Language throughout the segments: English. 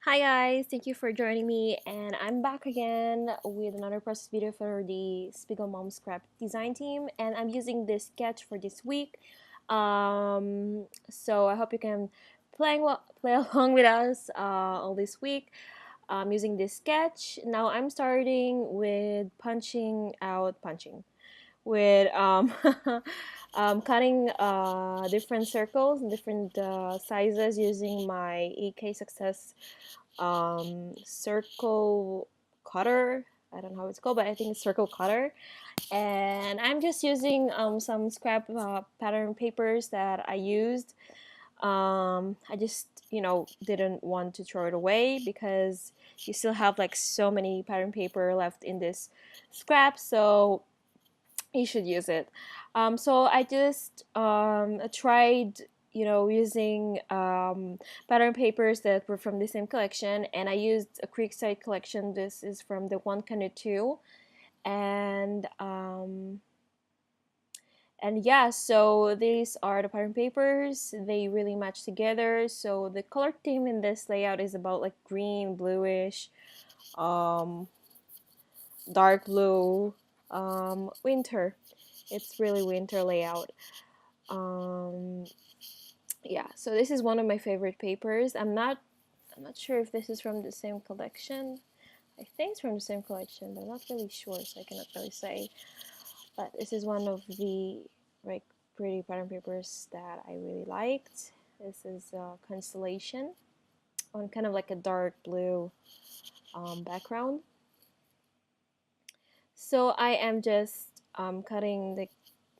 Hi guys, thank you for joining me, and I'm back again with another process video for the Spiegel Mom Scrap design team, and I'm using this sketch for this week. So I hope you can play along with us all this week. Using this sketch. Now I'm starting with punching with cutting different circles and different sizes using my EK Success circle cutter. I don't know how it's called, but I think it's circle cutter. And I'm just using some scrap pattern papers that I used. I just didn't want to throw it away because you still have like so many pattern paper left in this scrap, so you should use it. So I just tried, using pattern papers that were from the same collection, and I used a Creekside collection. This is from the One Canoe 2, and yeah, so these are the pattern papers. They really match together. So the color theme in this layout is about like green, bluish, um, dark blue, winter. It's really winter layout. Um, yeah, so this is one of my favorite papers. I'm not sure if this is from the same collection. I think it's from the same collection, but I'm not really sure, so I cannot really say. But this is one of the like pretty pattern papers that I really liked. This is Constellation on kind of like a dark blue background. So I am just cutting the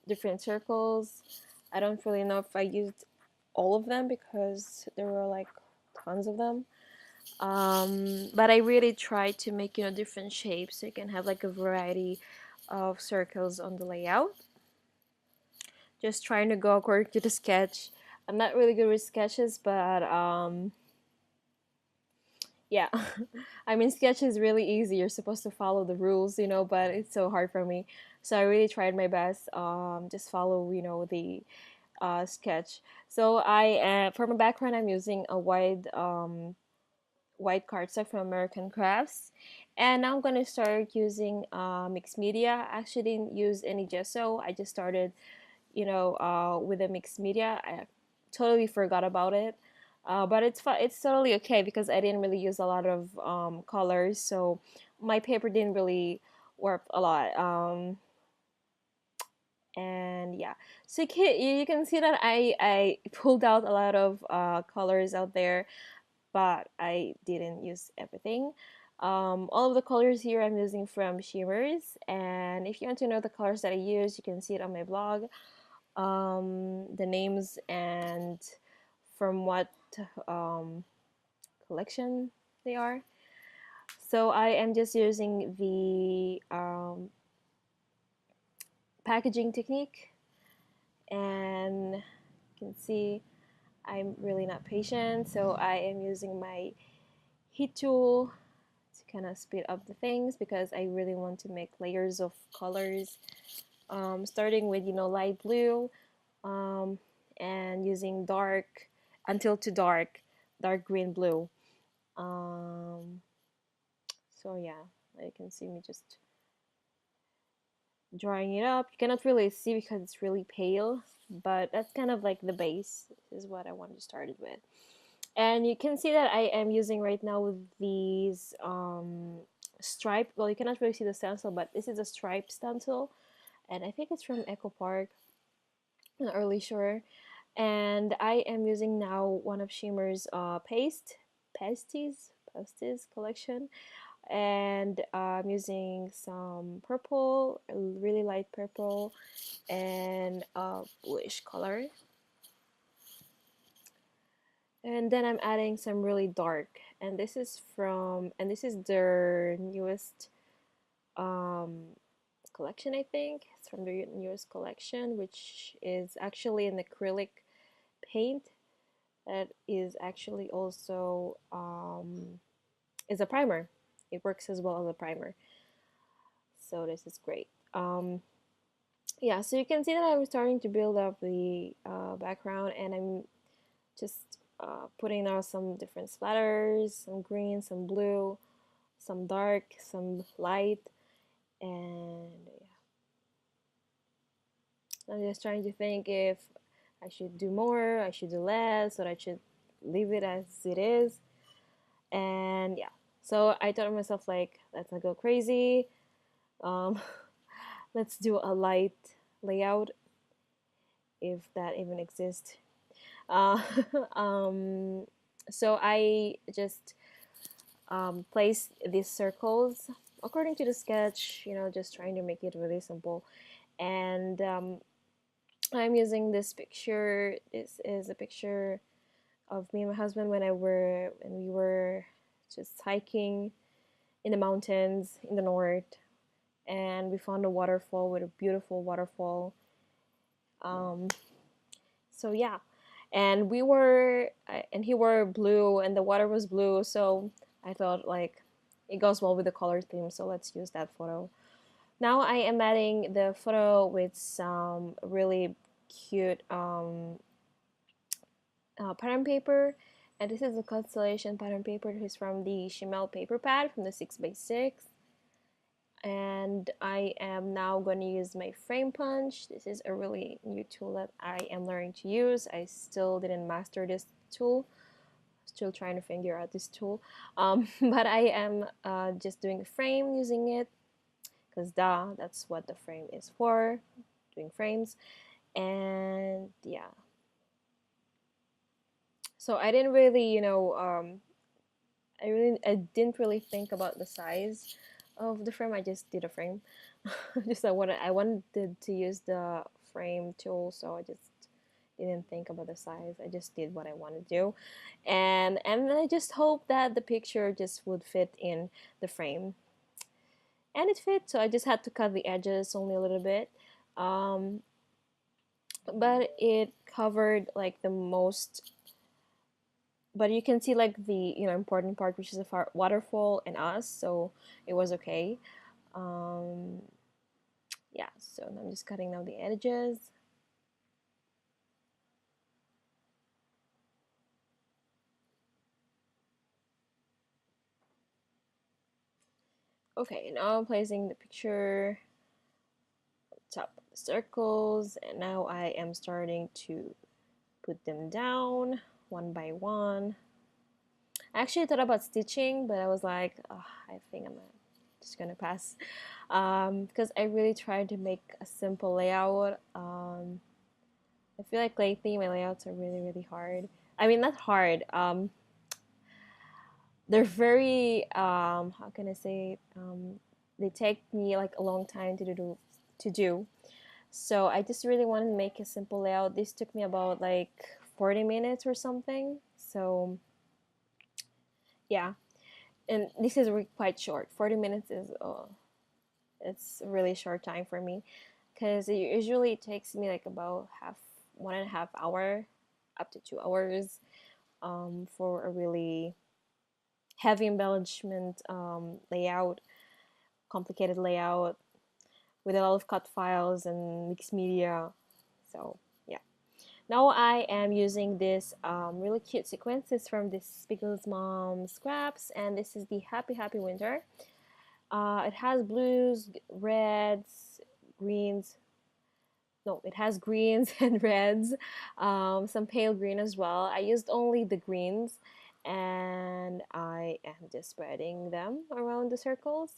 different circles. I don't really know if I used all of them because there were like tons of them. But I really tried to make different shapes so you can have like a variety of circles on the layout. Just trying to go according to the sketch. I'm not really good with sketches, but yeah. I mean, sketch is really easy. You're supposed to follow the rules, but it's so hard for me. So I really tried my best. Just follow, the sketch. So for my background, I'm using a white cardstock from American Crafts, and now I'm gonna start using mixed media. I actually didn't use any gesso. I just started, with a mixed media. I totally forgot about it. But it's totally okay because I didn't really use a lot of colors, so my paper didn't really warp a lot. And yeah, so you can see that I pulled out a lot of colors out there, but I didn't use everything. All of the colors here I'm using from Shimmers, and if you want to know the colors that I use, you can see it on my blog. The names and from what um, collection they are. So I am just using the packaging technique, and you can see I'm really not patient, so I am using my heat tool to kind of speed up the things because I really want to make layers of colors, starting with light blue, um, and using dark until to dark green blue. um, so yeah, you can see me just drawing it up. You cannot really see because it's really pale, but that's kind of like the base. This is what I wanted to start it with. And you can see that I am using right now these stripe. Well, you cannot really see the stencil, but this is a stripe stencil, and I think it's from Echo Park. I'm not really sure. And I am using now one of Shimmer's pasties collection, and I'm using some purple, a really light purple, and a bluish color. And then I'm adding some really dark, and this is their newest um, collection. I think it's from their newest collection, which is actually an acrylic paint that is actually also is a primer. It works as well as a primer, so this is great. Yeah, so you can see that I'm starting to build up the background, and I'm just putting out some different splatters, some green, some blue, some dark, some light, and I'm just trying to think if I should do more, I should do less, or I should leave it as it is. And yeah, so I thought to myself, like, let's not go crazy. Um, let's do a light layout if that even exists. Uh, um, so I just place these circles according to the sketch, just trying to make it really simple. And I'm using this picture. This is a picture of me and my husband when we were just hiking in the mountains in the north, and we found a waterfall with a beautiful waterfall. Um, so yeah, and he wore blue, and the water was blue. So I thought, like, it goes well with the color theme. So let's use that photo. Now I am adding the photo with some really cute pattern paper, and this is a constellation pattern paper. This is from the sheryl paper pad from the 6x6, and I am now going to use my frame punch. This is a really new tool that I am learning to use. I still didn't master this tool, still trying to figure out this tool, but I am just doing a frame using it, because that's what the frame is for, doing frames. And yeah, so I didn't really, I didn't really think about the size of the frame. I just did a frame. Just I wanted to use the frame tool, so I just didn't think about the size. I just did what I wanted to do, and I just hope that the picture just would fit in the frame, and it fit. So I just had to cut the edges only a little bit, um, but it covered like the most. But you can see like the important part, which is the waterfall and us, so it was okay. um, yeah, so I'm just cutting now the edges. Okay, now I'm placing the picture on top of the circles, and now I am starting to put them down one by one. I actually thought about stitching, but I was like, oh, I think I'm just gonna pass, because I really tried to make a simple layout. I feel like lately my layouts are really, really hard. I mean, not hard. They're very how can I say? They take me like a long time to do. So I just really wanted to make a simple layout. This took me about like 40 minutes or something. So yeah, and this is quite short. 40 minutes is it's a really short time for me, because it usually takes me like about 1.5 hour up to 2 hours, for a really heavy embellishment layout, complicated layout with a lot of cut files and mixed media. So yeah. Now I am using this really cute sequences from this Spiegle's Mom scraps, and this is the Happy Happy Winter. It has blues, reds, greens. No, it has greens and reds, some pale green as well. I used only the greens, and I am just spreading them around the circles.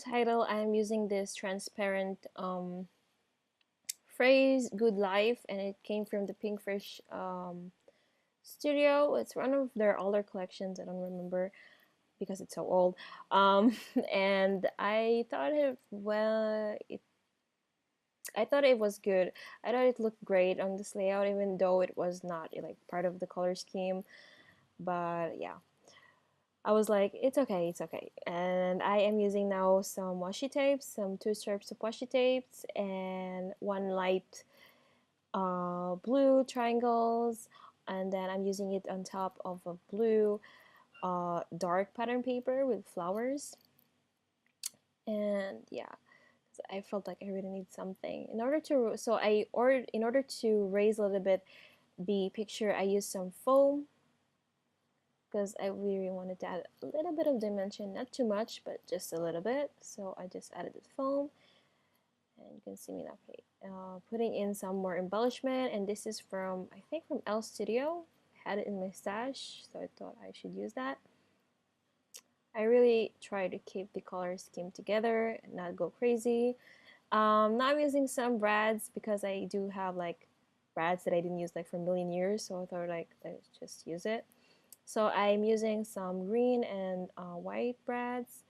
title, I'm using this transparent phrase "good life," and it came from the Pinkfish studio. It's one of their older collections. I don't remember because it's so old. Um, and I thought it was good. I thought it looked great on this layout, even though it was not like part of the color scheme. But yeah, I was like, it's okay, it's okay. And I am using now some washi tapes, some two strips of washi tapes, and one light blue triangles. And then I'm using it on top of a blue dark pattern paper with flowers. And yeah, I felt like I really need something in order to. So I ordered in order to raise a little bit the picture. I used some foam because I really wanted to add a little bit of dimension, not too much, but just a little bit. So I just added the foam, and you can see me now. Okay, putting in some more embellishment, and this is from I think from L Studio. I had it in my stash, so I thought I should use that. I really try to keep the color scheme together and not go crazy. Now I'm using some brads because I do have like brads that I didn't use like for a million years, so I thought like let's just use it. So I'm using some green and white brads.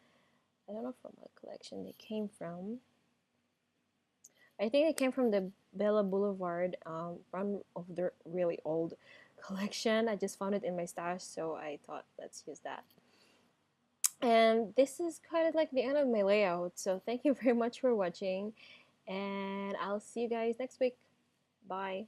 I don't know from what collection they came from. I think they came from the Bella Boulevard, one of their really old collection. I just found it in my stash, so I thought let's use that. And this is kind of like the end of my layout. So thank you very much for watching, and I'll see you guys next week. Bye.